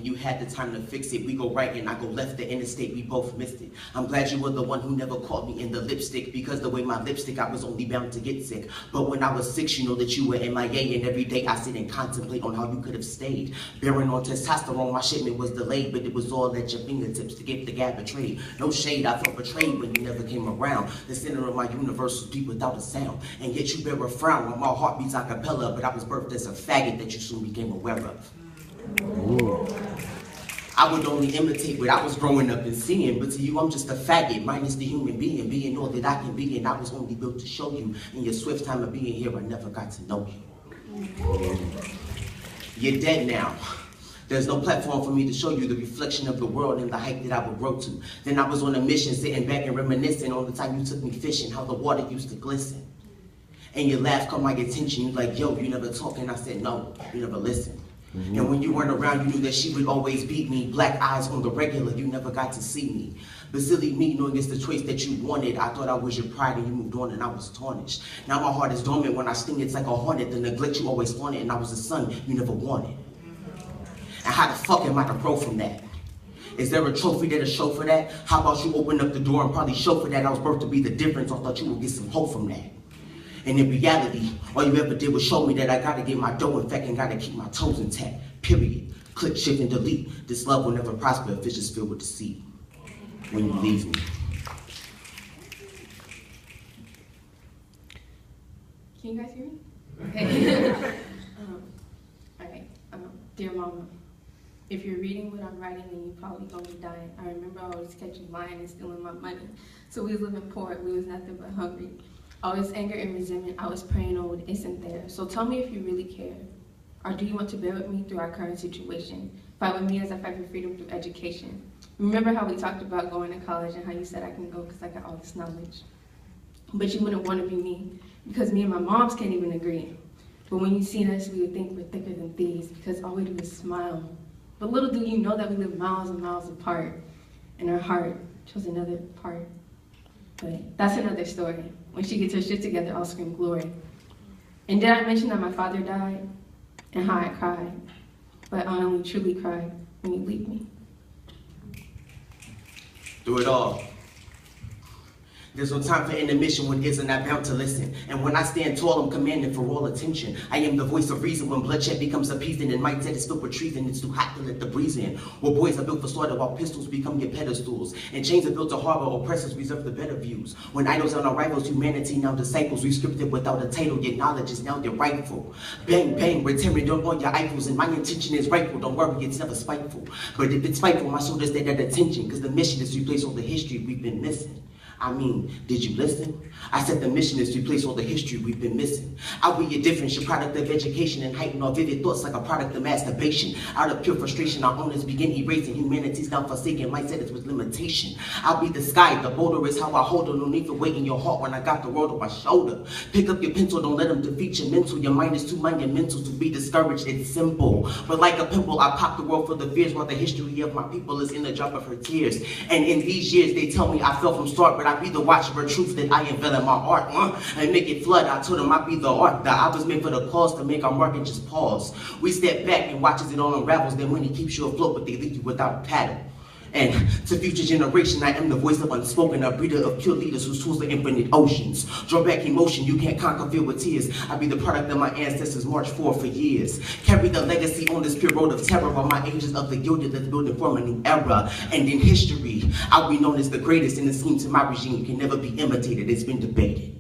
and you had the time to fix it. We go right and I go left, the interstate, we both missed it. I'm glad you were the one who never caught me in the lipstick, because the way my lipstick, I was only bound to get sick. But when I was 6, you know that you were MIA, and every day I sit and contemplate on how you could have stayed. Bearing on testosterone, my shipment was delayed, but it was all at your fingertips to get the gap betrayed. No shade, I felt betrayed when you never came around. The center of my universe was deep without a sound, and yet you bear a frown when my heart beats a cappella, but I was birthed as a faggot that you soon became aware of. Ooh. I would only imitate what I was growing up and seeing, but to you I'm just a faggot, minus the human being all that I can be, and I was only built to show you. In your swift time of being here, I never got to know you. You're dead now. There's no platform for me to show you the reflection of the world and the height that I would grow to. Then I was on a mission, sitting back and reminiscing on the time you took me fishing, how the water used to glisten. And your laugh caught my attention. You like, yo, you never talk, and I said, no, you never listen. And when you weren't around, you knew that she would always beat me. Black eyes on the regular, you never got to see me. But silly me, knowing it's the choice that you wanted, I thought I was your pride and you moved on and I was tarnished. Now my heart is dormant. When I sting, it's like a hornet. The neglect you always wanted, and I was the son you never wanted. And how the fuck am I to grow from that? Is there a trophy that'll show for that? How about you open up the door and probably show for that? I was birthed to be the difference. I thought you would get some hope from that. And in reality, all you ever did was show me that I gotta get my dough in fact and gotta keep my toes intact. Period. Click, shift, and delete. This love will never prosper if it's just filled with deceit. When you leave me. Can you guys hear me? Okay. Alright. Dear Mama, if you're reading what I'm writing, then you probably gonna be dying. I remember always catching lying and stealing my money. So we was living poor, we was nothing but hungry. Always anger and resentment, I was praying on what isn't there. So tell me if you really care. Or do you want to bear with me through our current situation? Fight with me as I fight for freedom through education. Remember how we talked about going to college and how you said I can go because I got all this knowledge. But you wouldn't want to be me, because me and my moms can't even agree. But when you seen us, we would think we're thicker than thieves, because all we do is smile. But little do you know that we live miles and miles apart, and our heart chose another part. But that's another story. When she gets her shit together, I'll scream glory. And did I mention that my father died? And how I cried. But I only truly cried when you leave me. Through it all. There's no time for intermission when ears are not bound to listen. And when I stand tall, I'm commanding for all attention. I am the voice of reason when bloodshed becomes appeasing and mindset is filled with treason. It's too hot to let the breeze in. Where boys are built for slaughter while pistols become your pedestals. And chains are built to harbor, oppressors reserve the better views. When idols are our rivals, humanity now disciples. We scripted without a title, your knowledge is now your rightful. Bang, bang, we're tearing down all your idols. And my intention is rightful, don't worry, it's never spiteful. But if it's spiteful, my shoulders stay at attention. Because the mission is to replace all the history we've been missing. I mean, did you listen? I said the mission is to replace all the history we've been missing. I'll be your difference, your product of education, and heighten our vivid thoughts like a product of masturbation. Out of pure frustration, our owners begin erasing humanity's now forsaken. Mindset is with limitation. I'll be the sky, the boulder is how I hold her. No need for weight in your heart when I got the world on my shoulder. Pick up your pencil, don't let them defeat your mental. Your mind is too monumental to be discouraged, it's simple. But like a pimple, I pop the world for the fears while the history of my people is in the drop of her tears. And in these years, they tell me I fell from start, but I be the watcher of truth that I unveil in my art, and make it flood. I told them I be the art, that I was made for the cause to make our mark and just pause. We step back and watch as it all unravels, then when he keeps you afloat, but they leave you without a paddle. And to future generation, I am the voice of unspoken, a breeder of pure leaders whose tools are infinite oceans. Draw back emotion, you can't conquer fear with tears. I be the product of my ancestors marched for years. Carry the legacy on this pure road of terror, while my ages of the gilded that's building from a new era. And in history, I'll be known as the greatest, and the scheme to my regime can never be imitated, it's been debated.